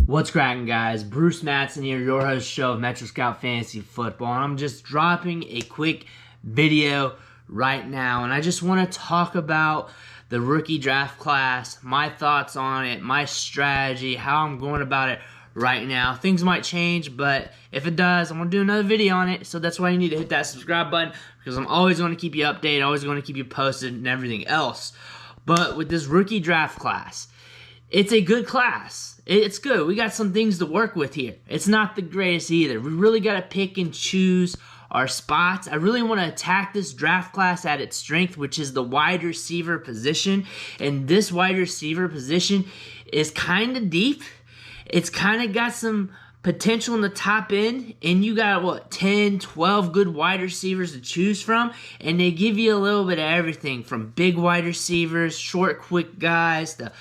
What's cracking, guys? Bruce Matson here, your host show of Metro Scout Fantasy Football, and I'm just dropping a quick video right now, and I just want to talk about the rookie draft class, my thoughts on it, my strategy, how I'm going about it right now. Things might change, but if it does, I'm going to do another video on it, so that's why you need to hit that subscribe button, because I'm always going to keep you updated, always going to keep you posted, and everything else. But with this rookie draft class, it's a good class. It's good. We got some things to work with here. It's not the greatest either. We really got to pick and choose our spots. I really want to attack this draft class at its strength, which is the wide receiver position. And this wide receiver position is kind of deep. It's kind of got some potential in the top end, and you got 10, 12 good wide receivers to choose from, and they give you a little bit of everything from big wide receivers, short, quick guys, to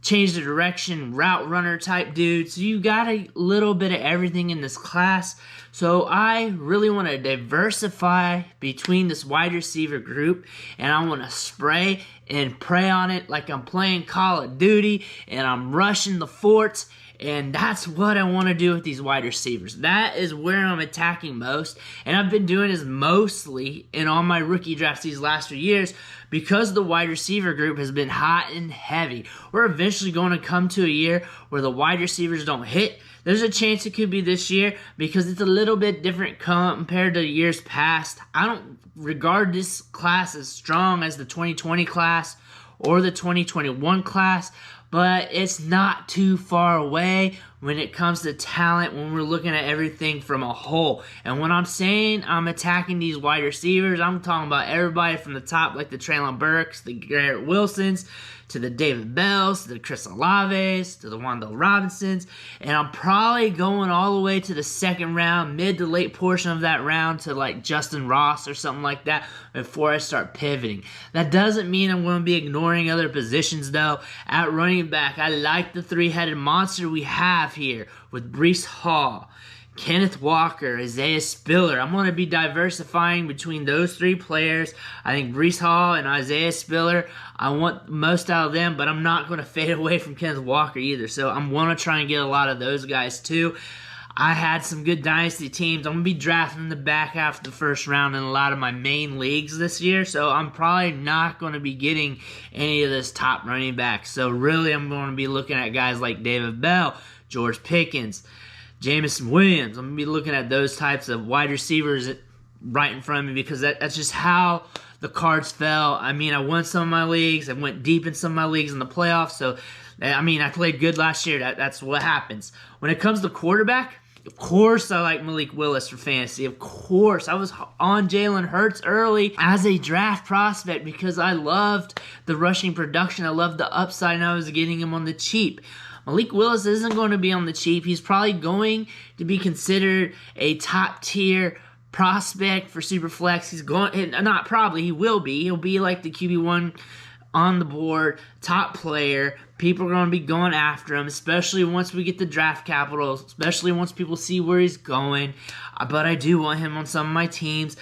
change the direction, route runner type dudes. So you got a little bit of everything in this class. So I really want to diversify between this wide receiver group, and I want to spray and pray on it like I'm playing Call of Duty and I'm rushing the forts. And that's what I want to do with these wide receivers. That is where I'm attacking most. And I've been doing this mostly in all my rookie drafts these last few years because the wide receiver group has been hot and heavy. We're eventually going to come to a year where the wide receivers don't hit. There's a chance it could be this year because it's a little bit different compared to years past. I don't regard this class as strong as the 2020 class or the 2021 class, but it's not too far away when it comes to talent, when we're looking at everything from a whole. And when I'm saying I'm attacking these wide receivers, I'm talking about everybody from the top, like the Traylon Burks, the Garrett Wilsons, to the David Bells, to the Chris Olaves, to the Wan'Dale Robinsons, and I'm probably going all the way to the second round, mid to late portion of that round, to like Justin Ross or something like that before I start pivoting. That doesn't mean I'm going to be ignoring other positions, though. At running back, I like the three-headed monster we have here with Breece Hall, Kenneth Walker, Isaiah Spiller. I'm going to be diversifying between those three players. I think Breece Hall and Isaiah Spiller, I want most out of them, but I'm not going to fade away from Kenneth Walker either. So I'm going to try and get a lot of those guys too. I had some good Dynasty teams. I'm going to be drafting in the back half of the first round in a lot of my main leagues this year, so I'm probably not going to be getting any of this top running backs. So really, I'm going to be looking at guys like David Bell, George Pickens, Jameson Williams. I'm going to be looking at those types of wide receivers right in front of me because that's just how the cards fell. I mean, I won some of my leagues. I went deep in some of my leagues in the playoffs. So, I mean, I played good last year. That's what happens. When it comes to quarterback, of course I like Malik Willis for fantasy. Of course. I was on Jalen Hurts early as a draft prospect because I loved the rushing production. I loved the upside, and I was getting him on the cheap. Malik Willis isn't going to be on the cheap. He's probably going to be considered a top-tier prospect for Superflex. He's going, not probably, he will be. He'll be like the QB1 on the board, top player. People are going to be going after him, especially once we get the draft capital, especially once people see where he's going. But I do want him on some of my teams.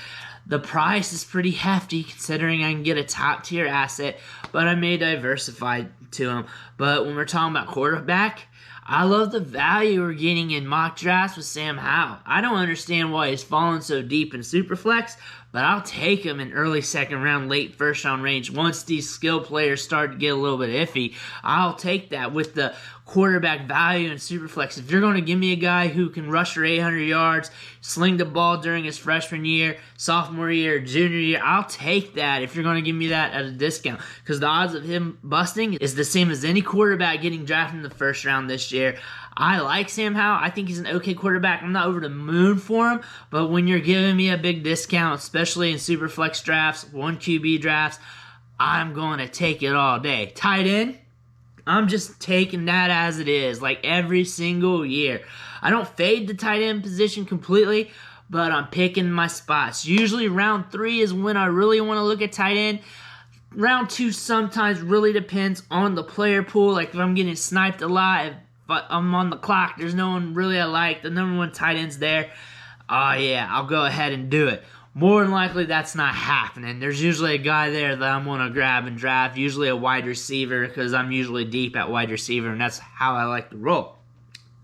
The price is pretty hefty considering I can get a top-tier asset, but I may diversify to him. But when we're talking about quarterback, I love the value we're getting in mock drafts with Sam Howell. I don't understand why he's fallen so deep in Superflex, but I'll take him in early second round, late first round range. Once these skill players start to get a little bit iffy, I'll take that with the quarterback value in Superflex. If you're going to give me a guy who can rush for 800 yards, sling the ball during his freshman year, sophomore year, junior year, I'll take that if you're going to give me that at a discount. Because the odds of him busting is the same as any quarterback getting drafted in the first round this year. I like Sam Howell. I think he's an okay quarterback. I'm not over the moon for him, but when you're giving me a big discount, especially in Superflex drafts, 1 QB drafts, I'm going to take it all day. Tight end, I'm just taking that as it is, like every single year. I don't fade the tight end position completely, but I'm picking my spots. Usually round 3 is when I really want to look at tight end. Round 2 sometimes really depends on the player pool. Like if I'm getting sniped a lot, if I'm on the clock, there's no one really I like, the number 1 tight end's there, yeah, I'll go ahead and do it. More than likely, that's not happening. There's usually a guy there that I'm going to grab and draft, usually a wide receiver, because I'm usually deep at wide receiver, and that's how I like to roll.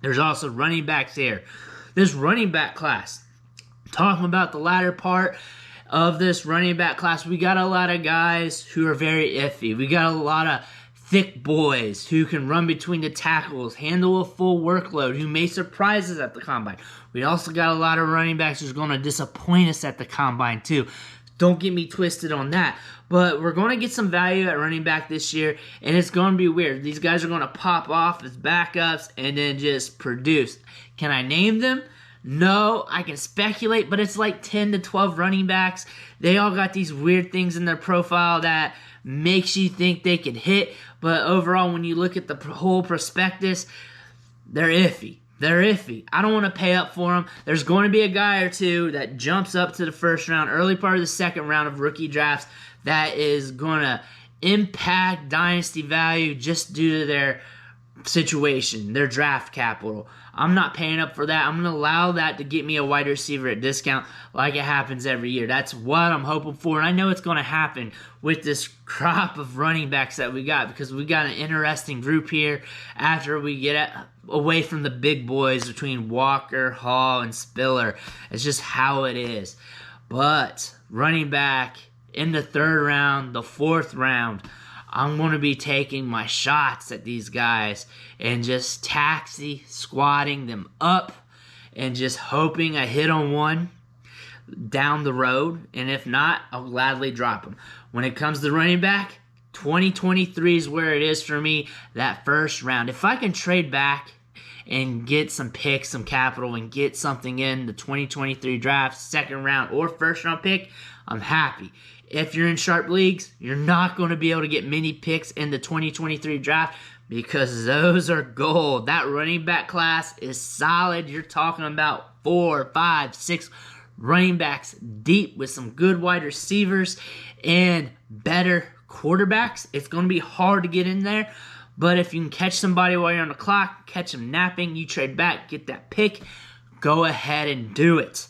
There's also running backs here. This running back class, talking about the latter part of this running back class, we got a lot of guys who are very iffy. We got a lot of thick boys who can run between the tackles, handle a full workload, who may surprise us at the combine. We also got a lot of running backs who's going to disappoint us at the combine too. Don't get me twisted on that. But we're going to get some value at running back this year, and it's going to be weird. These guys are going to pop off as backups and then just produce. Can I name them? No, I can speculate, but it's like 10 to 12 running backs. They all got these weird things in their profile that makes you think they could hit, but overall, when you look at the whole prospectus, they're iffy. They're iffy. I don't want to pay up for them. There's going to be a guy or two that jumps up to the first round, early part of the second round of rookie drafts that is going to impact dynasty value just due to their situation, their draft capital. I'm not paying up for that. I'm going to allow that to get me a wide receiver at discount like it happens every year. That's what I'm hoping for, and I know it's going to happen with this crop of running backs that we got, because we got an interesting group here after we get away from the big boys between Walker, Hall, and Spiller. It's just how it is. But running back in the third round, the fourth round, I'm going to be taking my shots at these guys and just taxi squatting them up and just hoping I hit on one down the road. And if not, I'll gladly drop them. When it comes to running back, 2023 is where it is for me, that first round. If I can trade back and get some picks, some capital, and get something in the 2023 draft, second round or first round pick, I'm happy. If you're in sharp leagues, you're not going to be able to get many picks in the 2023 draft because those are gold. That running back class is solid. You're talking about 4, 5, 6 running backs deep with some good wide receivers and better quarterbacks. It's going to be hard to get in there, but if you can catch somebody while you're on the clock, catch them napping, you trade back, get that pick, go ahead and do it.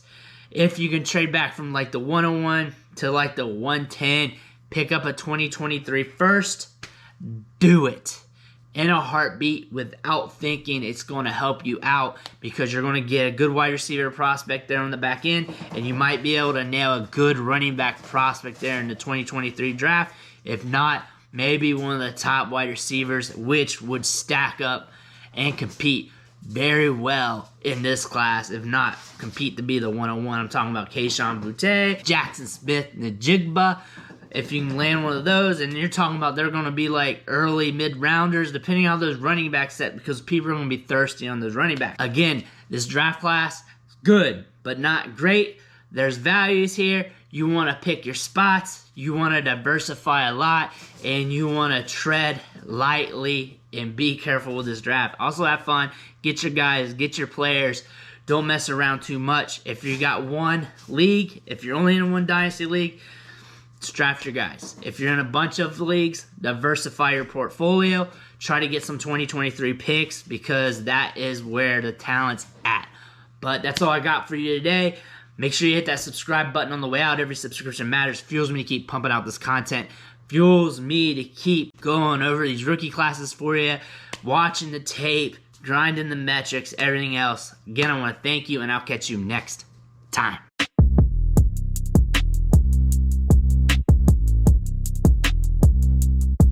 If you can trade back from like the 101 to like the 110, pick up a 2023 first, do it in a heartbeat without thinking. It's going to help you out because you're going to get a good wide receiver prospect there on the back end, and you might be able to nail a good running back prospect there in the 2023 draft. If not, maybe one of the top wide receivers, which would stack up and compete very well in this class, if not compete to be the 101. I'm talking about Kayshon Boutte, Jackson Smith-Njigba. If you can land one of those, and you're talking about they're going to be like early mid-rounders, depending on how those running backs set, because people are going to be thirsty on those running backs. Again, this draft class is good, but not great. There's values here. You want to pick your spots. You want to diversify a lot, and you want to tread lightly and be careful with this draft. Also have fun. Get your guys, get your players. Don't mess around too much. If you got one league, if you're only in one dynasty league, just draft your guys. If you're in a bunch of leagues, diversify your portfolio. Try to get some 2023 picks because that is where the talent's at. But that's all I got for you today. Make sure you hit that subscribe button on the way out. Every subscription matters. Fuels me to keep pumping out this content. Fuels me to keep going over these rookie classes for you, watching the tape, grinding the metrics, everything else. Again, I want to thank you, and I'll catch you next time.